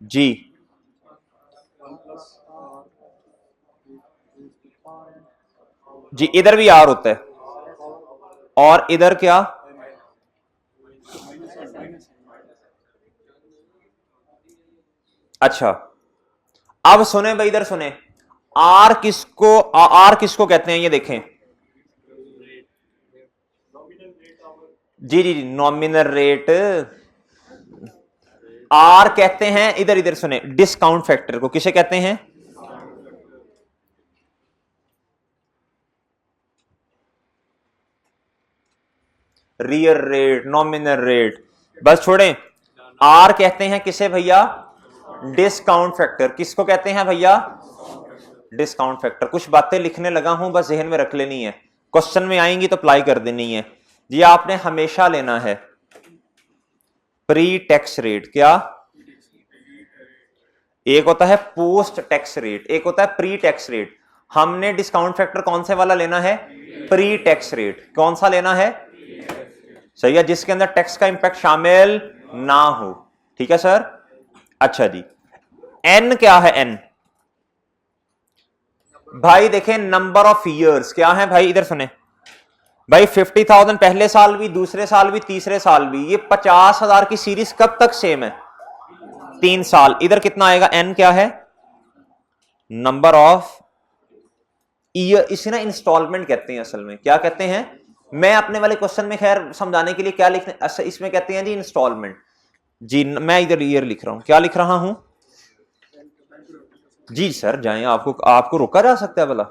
जी, जी इधर भी आर होता है, और इधर क्या? अच्छा अब सुने भाई, इधर सुने, आर किसको कहते हैं? ये देखें जी जी जी, नॉमिनल रेट आर कहते हैं। इधर इधर सुने, डिस्काउंट फैक्टर को किसे कहते हैं? रियल रेट, नॉमिनल रेट, बस छोड़ें। आर कहते हैं किसे भैया? Discount factor. किसको कहते हैं भैया? Discount factor. कुछ बातें लिखने लगा हूं, बस जहन में रख लेनी है, क्वेश्चन में आएंगी तो अप्लाई कर देनी है। जी आपने हमेशा लेना है प्री टैक्स रेट। क्या? एक होता है पोस्ट टैक्स रेट, एक होता है प्री टैक्स रेट। हमने डिस्काउंट फैक्टर कौन से वाला लेना है? Pre tax rate. कौन सा लेना है? सही है, जिसके अंदर टैक्स का इंपैक्ट शामिल ना हो। ठीक है सर। अच्छा जी, एन क्या है? एन भाई देखें नंबर ऑफ ईयर्स क्या है भाई, इधर सुने भाई, 50,000 पहले साल भी, दूसरे साल भी, तीसरे साल भी। ये 50,000 की सीरीज कब तक सेम है? 3 साल। इधर कितना आएगा? एन क्या है? Number of year. इसे ना इंस्टॉलमेंट कहते हैं असल में। क्या कहते हैं? मैं अपने वाले क्वेश्चन में खैर समझाने के लिए क्या लिखने, इसमें कहते हैं जी इंस्टॉलमेंट। जी मैं इधर ईयर लिख रहा हूं। क्या लिख रहा हूं? जी सर जाएं, आपको रोका जा सकता है भला?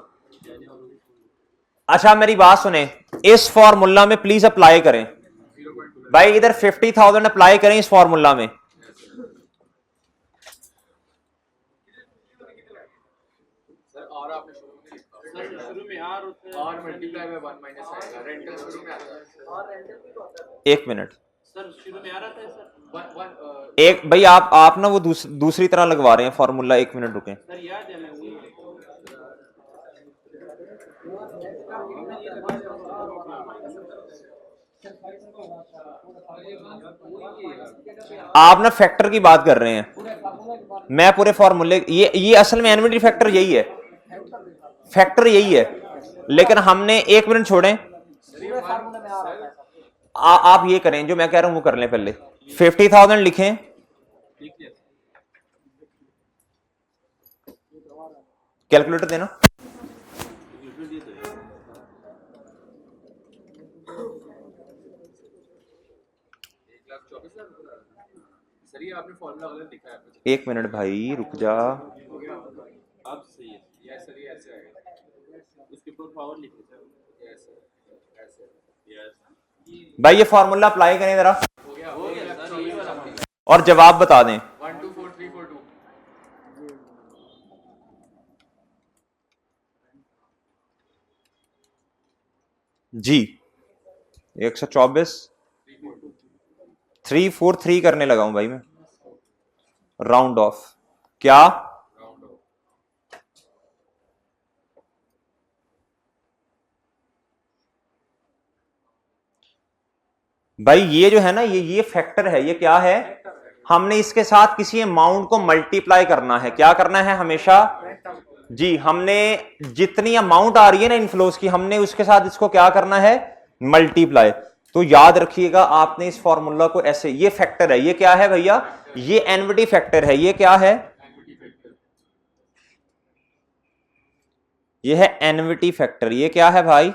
अच्छा मेरी बात सुने, इस फॉर्मूला में प्लीज अप्लाई करें भाई, इधर 50,000 अप्लाई करें इस फॉर्मूला में। एक मिनट एक भाई, आप ना वो दूसरी तरह लगवा रहे हैं फॉर्मूला। एक मिनट रुकें। आप ना फैक्टर की बात कर रहे हैं, मैं पूरे फॉर्मूले, ये असल में एनविटी फैक्टर यही है, फैक्टर यही है, लेकिन हमने, एक मिनट छोड़ें, आप ये करें जो मैं कह रहा हूं वो कर लें। पहले 50,000 लिखें, कैलकुलेटर देना। सर ये आपने फॉर्मूला गलत लिखा है। एक मिनट भाई रुक जा। अब सही है। यस सर, ये ऐसे आएगा, उसके ऊपर पावर लिखो सर। यस सर, ऐसे। यस भाई, ये फॉर्मूला अप्लाई करें जरा, हो गया सर, ये वाला, और जवाब बता दें। 124342 जी 124 343 करने लगा हूं भाई मैं, राउंड ऑफ। क्या? भाई ये जो है ना, ये फैक्टर है। ये क्या है? हमने इसके साथ किसी अमाउंट को मल्टीप्लाई करना है। क्या करना है? हमेशा जी हमने जितनी अमाउंट आ रही है ना इनफ्लोज की, हमने उसके साथ इसको क्या करना है, मल्टीप्लाई। तो याद रखिएगा आपने इस फॉर्मूला को ऐसे, ये फैक्टर है, ये क्या है भैया, ये एनविटी फैक्टर है, ये क्या है, ये है एनविटी फैक्टर, ये क्या है भाई,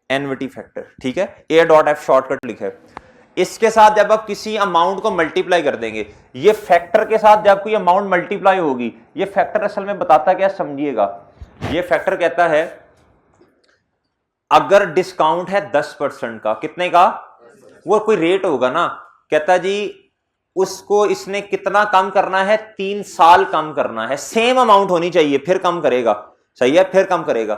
एनविटी फैक्टर, ठीक है, ए डॉट एफ शॉर्टकट लिखे। इसके साथ जब आप किसी अमाउंट को मल्टीप्लाई कर देंगे, ये फैक्टर के साथ जब कोई अमाउंट मल्टीप्लाई होगी, ये फैक्टर असल में बताता क्या, समझिएगा। ये फैक्टर कहता है अगर डिस्काउंट है 10% का, कितने का, वो कोई रेट होगा ना, कहता जी उसको इसने कितना कम करना है, 3 साल कम करना है, सेम अमाउंट होनी चाहिए फिर कम करेगा, सही है, फिर कम करेगा।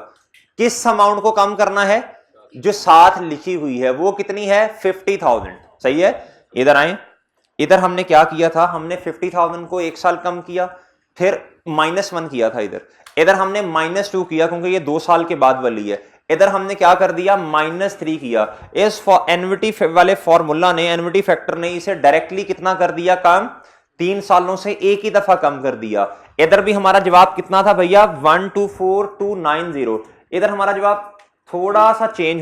किस अमाउंट को कम करना है, जो साथ लिखी हुई है वो कितनी है, 50,000, सही है। इधर आए, इधर हमने क्या किया था, हमने 50,000 को 1 साल कम किया, फिर -1 किया था इधर, इधर हमने -2 किया क्योंकि ये 2 साल के बाद वाली है, इधर हमने क्या कर दिया, -3 किया। इस एनविटी वाले फॉर्मूला ने, एनविटी फैक्टर ने इसे डायरेक्टली कितना कर दिया कम, 3 सालों से एक ही दफा कम कर दिया। इधर भी हमारा जवाब कितना था भैया, 124,290। इधर हमारा जवाब थोड़ा सा चेंज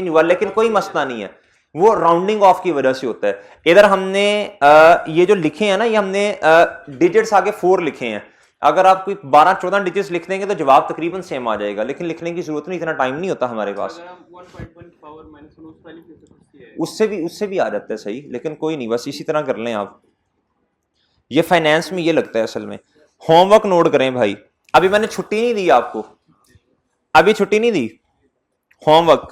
हुआ, लेकिन कोई मसला नहीं है, वो राउंडिंग ऑफ की वजह से होता है। इधर हमने ये जो लिखे हैं ना, ये हमने डिजिट्स आगे 4 लिखे हैं, अगर आप कोई 12-14 डिजिट्स लिख देंगे तो जवाब तकरीबन सेम आ जाएगा, लेकिन लिखने की जरूरत नहीं, इतना टाइम नहीं होता हमारे पास। उससे भी आ जाता है सही, लेकिन कोई नहीं, बस इसी तरह कर लें आप। ये फाइनेंस में ये लगता है असल में। होमवर्क नोट करें भाई, अभी मैंने छुट्टी नहीं दी आपको, अभी छुट्टी नहीं दी, होमवर्क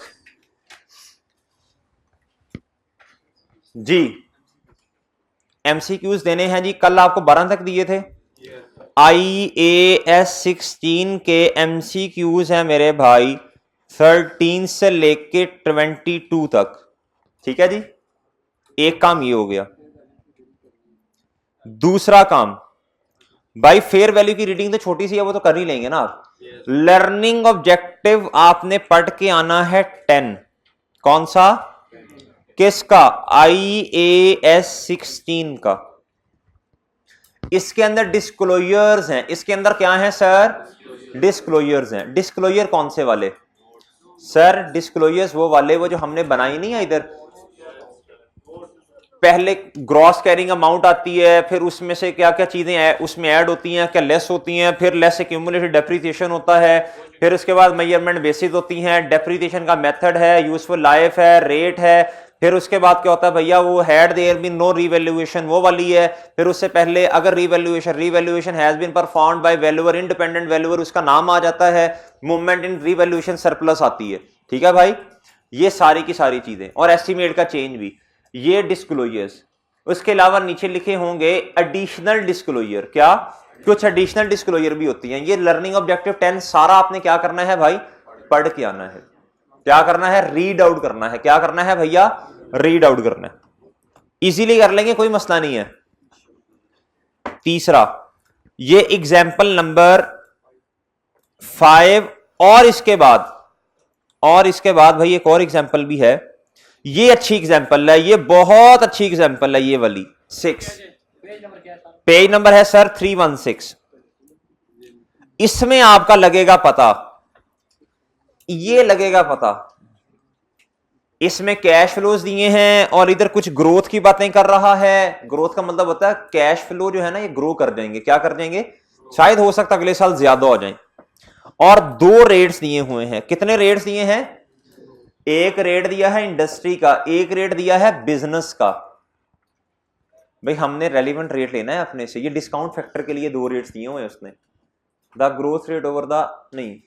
जी, एमसीक्यूज देने हैं जी, कल आपको 12 तक दिए थे। IAS 16 के एमसीक्यूज हैं मेरे भाई 13 से लेके 22 तक, ठीक है जी। एक काम ये हो गया। दूसरा काम भाई, फेयर वैल्यू की रीडिंग तो छोटी सी है, वो तो कर ही लेंगे ना आप। लर्निंग ऑब्जेक्टिव आपने पढ़ के आना है 10, कौन सा, किसका, IAS 16 का। इसके अंदर डिस्क्लोजर्स हैं, इसके अंदर क्या है सर, डिस्क्लोजर्स हैं। डिस्क्लोजर कौन से वाले सर, डिस्क्लोजर्स वो वाले, वो जो हमने बनाई नहीं है इधर, पहले ग्रॉस कैरिंग अमाउंट आती है, फिर उसमें से क्या क्या चीजें उसमें ऐड होती हैं, क्या लेस होती हैं, फिर लेस एक्यूमुलेटेड डेप्रिसिएशन होता है, फिर उसके बाद मेजरमेंट बेसिस होती हैं, डेप्रिसिएशन का मेथड है, यूजफुल लाइफ है, रेट है, फिर उसके बाद क्या होता है भैया, वो had there been no revaluation वो वाली है, फिर उससे पहले अगर revaluation has been performed by valuer, independent valuer उसका नाम आ जाता है, मूवमेंट इन रीवैल्यूएशन सरप्लस आती है, ठीक है भाई। ये सारी की सारी चीजें, और एस्टिमेट का चेंज भी, ये डिस्क्लोजर्स। उसके अलावा नीचे लिखे होंगे एडिशनल डिस्क्लोजर, क्या, कुछ एडिशनल डिस्क्लोजर भी होती हैं। ये लर्निंग ऑब्जेक्टिव 10 सारा आपने क्या करना है भाई, पढ़ के आना है, क्या करना है, रीड आउट करना है, क्या करना है भैया, रीड आउट करना है, इजीली कर लेंगे, कोई मसला नहीं है। तीसरा, ये एग्जाम्पल नंबर 5, और इसके बाद भाई एक और एग्जाम्पल भी है, ये अच्छी एग्जाम्पल है, ये बहुत अच्छी एग्जाम्पल है, ये वाली 6, पेज नंबर है सर 316। इसमें आपका लगेगा पता, ये लगेगा पता, इसमें कैश फ्लोज दिए हैं और इधर कुछ ग्रोथ की बातें कर रहा है। ग्रोथ का मतलब होता है कैश फ्लो जो है ना, ये ग्रो कर जाएंगे, क्या कर जाएंगे, शायद हो सकता अगले साल ज्यादा हो जाए। और 2 रेट्स दिए हुए हैं, कितने रेट्स दिए हैं, एक रेट दिया है इंडस्ट्री का, एक रेट दिया है बिजनेस का। भाई हमने रेलिवेंट रेट लेना है अपने से, ये डिस्काउंट फैक्टर के लिए 2 रेट्स दिए हुए हैं उसने, the growth rate over the, नहीं,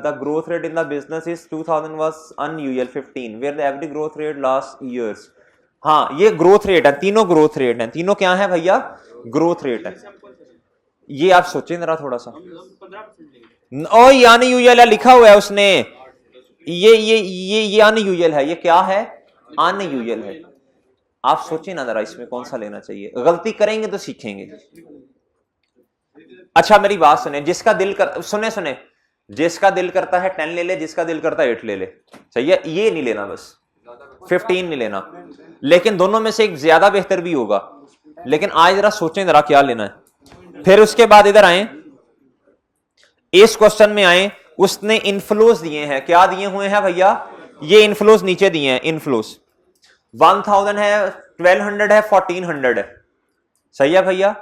the growth rate in the business is 2000 was unusual 15 where the average growth rate last years। हाँ ये ग्रोथ रेट है, तीनों ग्रोथ रेट हैं, तीनों क्या है भैया, ग्रोथ रेट है। ये आप सोचें जरा थोड़ा सा, ओ ये अनयूजुअल है लिखा हुआ है उसने, ये अनयूजुअल है, ये क्या है, अनयूजुअल है। आप सोचें ना जरा इसमें कौन सा लेना चाहिए, गलती करेंगे तो सीखेंगे। अच्छा मेरी बात सुने, जिसका दिल कर, सुने जिसका दिल करता है 10 ले ले, जिसका दिल करता है 8 ले ले, सही है, ये नहीं लेना, बस 15 नहीं लेना, लेकिन दोनों में से एक ज्यादा बेहतर भी होगा। लेकिन आज जरा सोचें जरा क्या लेना है। फिर उसके बाद इधर आए, इस क्वेश्चन में आए, उसने इनफ्लोज दिए हैं, क्या दिए हुए हैं भैया, ये इनफ्लोज नीचे दिए हैं, इनफ्लोज 1000 है, 1200 है, 1400 है, सही है भैया।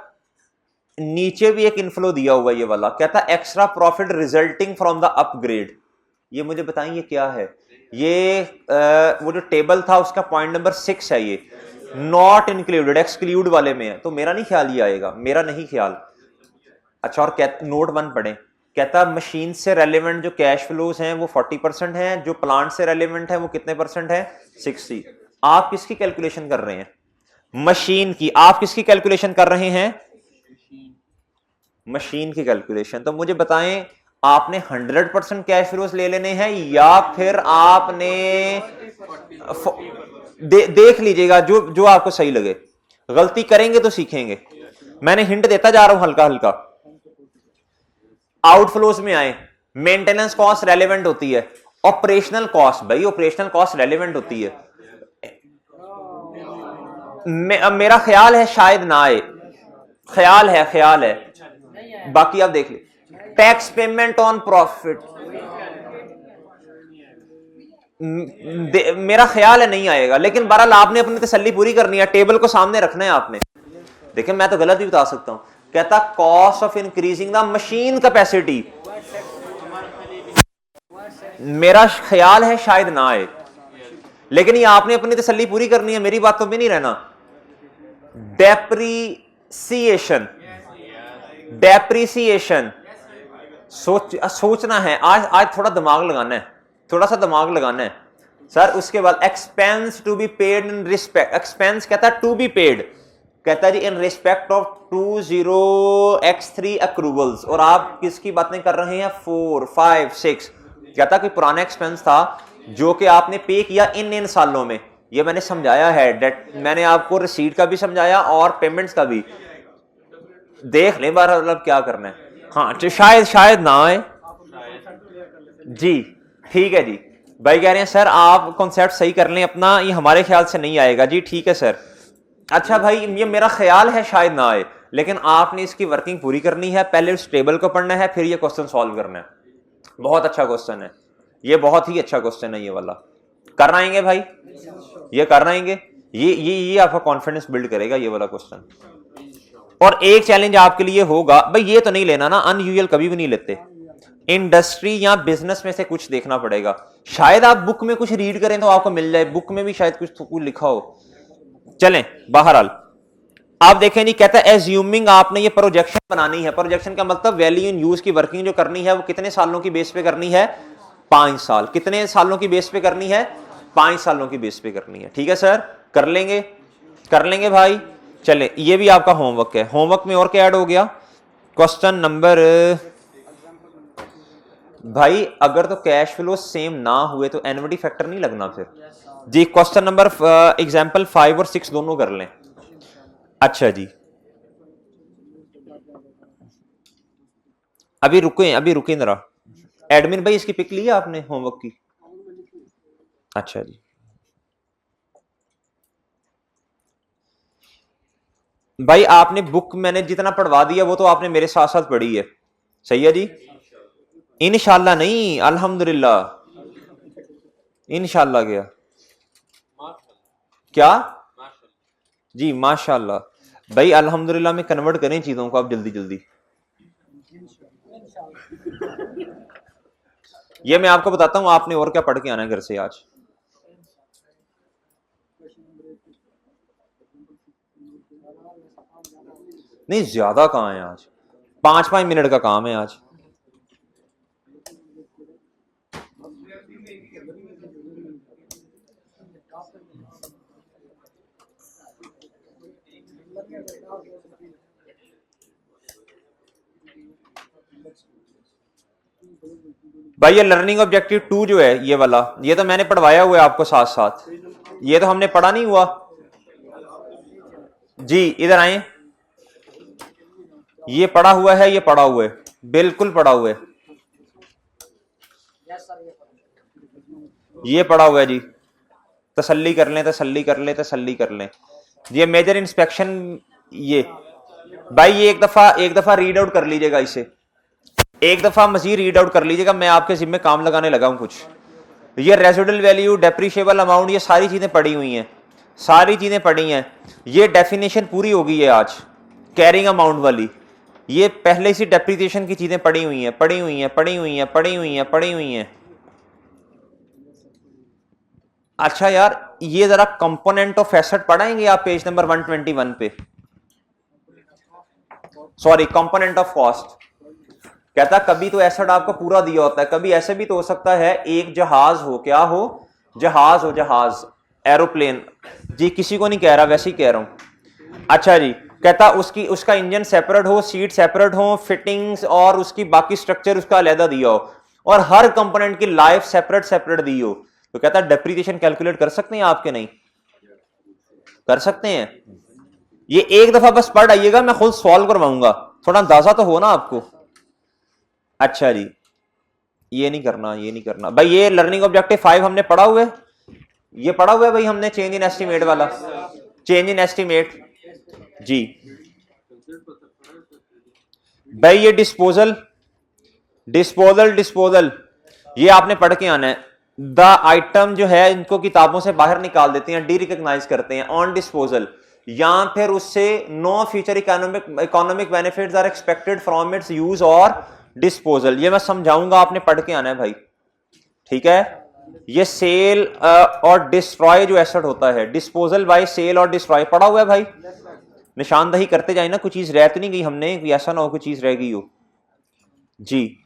नीचे भी एक इनफ्लो दिया हुआ ये वाला, कहता extra profit resulting from the upgrade. ये मुझे बताएं ये क्या है, ये वो जो टेबल था उसका पॉइंट नंबर 6 है, ये नॉट इंक्लूडेड, एक्सक्लूड वाले में है, तो मेरा नहीं ख्याल ये आएगा, मेरा नहीं ख्याल। अच्छा, और नोट 1 पढ़ें, कहता मशीन से रेलेवेंट जो कैश फ्लोज हैं वो 40% हैं, जो प्लांट से रेलेवेंट है वो कितने परसेंट है, 60। आप किसकी कैलकुलेशन कर रहे हैं, मशीन की। आप किसकी कैलकुलेशन कर रहे हैं, मशीन की कैलकुलेशन। तो मुझे बताएं, आपने 100% कैश फ्लोज ले लेने हैं या फिर आपने देख लीजिएगा जो जो आपको सही लगे, गलती करेंगे तो सीखेंगे। मैंने हिंट देता जा रहा हूं हल्का हल्का। आउटफ्लोज में आए, मेंटेनेंस कॉस्ट रेलेवेंट होती है, ऑपरेशनल कॉस्ट, भाई ऑपरेशनल कॉस्ट रेलेवेंट होती है। मेरा ख्याल है शायद ना आए, ख्याल है, बाकी आप देख ले। टैक्स पेमेंट ऑन प्रॉफिट, मेरा ख्याल है नहीं आएगा, लेकिन बहरहाल आपने अपनी तसल्ली पूरी करनी है, टेबल को सामने रखना है आपने। देखिए मैं तो गलत भी बता सकता हूं, कहता cost of increasing the machine capacity, मेरा ख्याल है शायद ना आए, लेकिन ये आपने अपनी तसल्ली पूरी करनी है, मेरी बातों पे नहीं रहना। डेप्रीसिएशन, डेप्रीसिएशन सोचना है, आज थोड़ा दिमाग लगाना है, थोड़ा सा दिमाग लगाना है सर। उसके बाद expense to be paid in respect, expense कहता है टू बी पेड, कहता है जी in respect of 20x3 accruals, और आप किसकी बातें कर रहे हैं, 4, 5, 6। कहता कि पुराना एक्सपेंस था जो कि आपने पे किया इन सालों में, ये मैंने समझाया है, डेट मैंने आपको रिसीट का भी समझाया और पेमेंट्स का भी, देख लें बार मतलब क्या करना है। हाँ तो शायद ना आए जी, ठीक है जी। भाई कह रहे हैं सर आप कॉन्सेप्ट सही कर लें अपना, ये हमारे ख्याल से नहीं आएगा जी, ठीक है सर। अच्छा भाई ये मेरा ख्याल है शायद ना आए, लेकिन आपने इसकी वर्किंग पूरी करनी है, पहले उस टेबल को पढ़ना है, फिर ये क्वेश्चन सॉल्व करना है। बहुत अच्छा क्वेश्चन है ये, बहुत ही अच्छा क्वेश्चन है ये वाला। कर आएंगे भाई, ये कर आएंगे, ये आपका कॉन्फिडेंस बिल्ड करेगा ये वाला क्वेश्चन। और एक चैलेंज आपके लिए होगा भाई, ये तो नहीं लेना ना, अनयूजुअल कभी भी नहीं लेते, इंडस्ट्री या बिजनेस में से कुछ देखना पड़ेगा। शायद आप बुक में कुछ रीड करें तो आपको मिल जाए, बुक में भी शायद कुछ लिखा हो। चलें बहरहाल आप देखें नहीं, कहता है एज्यूमिंग आपने ये प्रोजेक्शन बनानी है, प्रोजेक्शन का मतलब वैल्यू इन यूज की वर्किंग जो करनी है वो कितने सालों की बेस पे करनी है, 5 साल। कितने सालों की बेस पे करनी है, 5 सालों की बेस पे करनी है। ठीक है सर, कर लेंगे भाई। चले ये भी आपका होमवर्क है, होमवर्क में और क्या ऐड हो गया, क्वेश्चन नंबर, भाई अगर तो कैश फ्लो सेम ना हुए तो एनविटी फैक्टर नहीं लगना फिर जी। क्वेश्चन नंबर एग्जांपल 5 और 6 दोनों कर लें। अच्छा जी अभी रुके जरा, एडमिन भाई इसकी पिक ली है आपने होमवर्क की, अच्छा जी। भाई आपने बुक मैंने जितना पढ़वा दिया वो तो आपने मेरे साथ साथ पढ़ी है, सही है जी। इंशाल्लाह नहीं, अल्हम्दुलिल्लाह, इंशाल्लाह क्या जी, माशाल्लाह भाई, अल्हम्दुलिल्लाह में कन्वर्ट करें चीजों को आप जल्दी जल्दी। ये मैं आपको बताता हूं आपने और क्या पढ़ के आना है घर से आज। नहीं ज्यादा कहां है आज, 5-5 मिनट का काम है आज। भाई ये लर्निंग ऑब्जेक्टिव 2 जो है ये वाला, ये तो मैंने पढ़वाया हुआ है आपको साथ साथ, ये तो हमने पढ़ा नहीं हुआ जी। इधर आए, ये पढ़ा हुआ है, ये पढ़ा हुआ है, बिल्कुल पढ़ा हुआ है, ये पढ़ा हुआ है जी। तसल्ली कर लें, तसल्ली कर लें। ये मेजर इंस्पेक्शन, ये भाई ये एक दफा रीड आउट कर लीजिएगा इसे, एक दफा मजीद रीड आउट कर लीजिएगा, मैं आपके जिम्मे काम लगाने लगा हूं कुछ। ये रेजिडुअल वैल्यू, डेप्रिशिएबल अमाउंट, ये सारी चीजें पड़ी हुई हैं, सारी चीजें पड़ी हैं। ये डेफिनेशन पूरी हो गई है आज कैरिंग अमाउंट वाली। ये पहले से डेप्रिसिएशन की चीजें पड़ी हुई हैं, पड़ी हुई हैं, पड़ी हुई हैं, पड़ी हुई हैं, पड़ी हुई हैं। अच्छा यार, ये जरा कंपोनेंट ऑफ एसेट पढ़ाएंगे आप पेज नंबर 121 पे, सॉरी कंपोनेंट ऑफ कॉस्ट। कहता कभी तो एसेट आपको पूरा दिया होता है, कभी ऐसे भी तो हो सकता है एक जहाज हो, क्या हो, जहाज हो, जहाज, एरोप्लेन जी, किसी को नहीं कह रहा, वैसे ही कह रहा हूं। अच्छा जी, कहता उसका इंजन सेपरेट हो, सीट सेपरेट हो, फिटिंग्स और उसकी बाकी स्ट्रक्चर उसका अलहदा दिया हो, और हर कंपोनेंट की लाइफ सेपरेट सेपरेट दी हो, तो कहता डेप्रिसिएशन कैलकुलेट कर सकते हैं आपके, नहीं कर सकते हैं। ये एक दफा बस पढ़ आइएगा, मैं खुद सॉल्व करवाऊंगा, थोड़ा अंदाजा तो हो ना आपको। अच्छा जी, ये नहीं करना, ये नहीं करना भाई। ये लर्निंग ऑब्जेक्टिव 5 हमने पढ़ा हुआ है, ये पढ़ा हुआ है भाई हमने, चेंज इन एस्टिमेट वाला, चेंज इन एस्टिमेट जी भाई। ये डिस्पोजल, डिस्पोजल, डिस्पोजल, ये आपने पढ़ के आना है। द आइटम जो है इनको किताबों से बाहर निकाल देते हैं, डी रिकॉग्नाइज करते हैं ऑन डिस्पोजल, या फिर उससे no future economic benefits are expected from its use और डिस्पोजल। ये मैं समझाऊंगा, आपने पढ़ के आना है भाई, ठीक है। ये सेल और डिस्ट्रॉय जो एसेट होता है, डिस्पोजल बाय सेल और डिस्ट्रॉय पढ़ा हुआ है भाई, निशानदही करते जाए ना, कोई चीज रह तो नहीं गई हमने, ऐसा ना हो कोई चीज रह गई हो जी।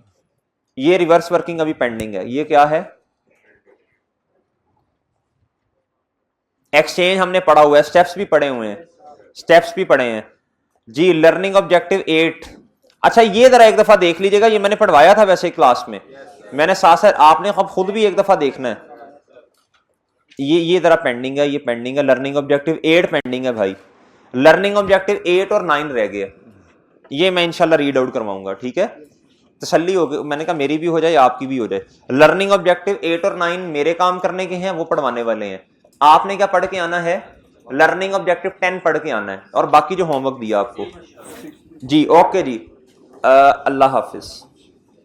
ये रिवर्स वर्किंग अभी पेंडिंग है। ये क्या है, एक्सचेंज हमने पढ़ा हुआ है, स्टेप्स भी पढ़े हुए हैं, स्टेप्स भी पढ़े हैं जी। लर्निंग ऑब्जेक्टिव 8, अच्छा ये जरा एक दफा देख लीजिएगा, ये मैंने पढ़वाया था वैसे क्लास में, मैंने साथ साथ आपने खुद भी एक दफा देखना है। ये जरा पेंडिंग है, ये पेंडिंग है, लर्निंग ऑब्जेक्टिव 8 पेंडिंग है भाई। लर्निंग ऑब्जेक्टिव 8 और 9 रह गए, ये मैं इंशाल्लाह रीड आउट करवाऊंगा, ठीक है। तसल्ली हो गई, मैंने कहा मेरी भी हो जाए आपकी भी हो जाए। लर्निंग ऑब्जेक्टिव 8 और 9 मेरे काम करने के हैं, वो पढ़वाने वाले हैं। आपने क्या पढ़ के आना है, लर्निंग ऑब्जेक्टिव 10 पढ़ के आना है, और बाकी जो होमवर्क दिया आपको जी। ओके जी, अल्लाह हाफिज।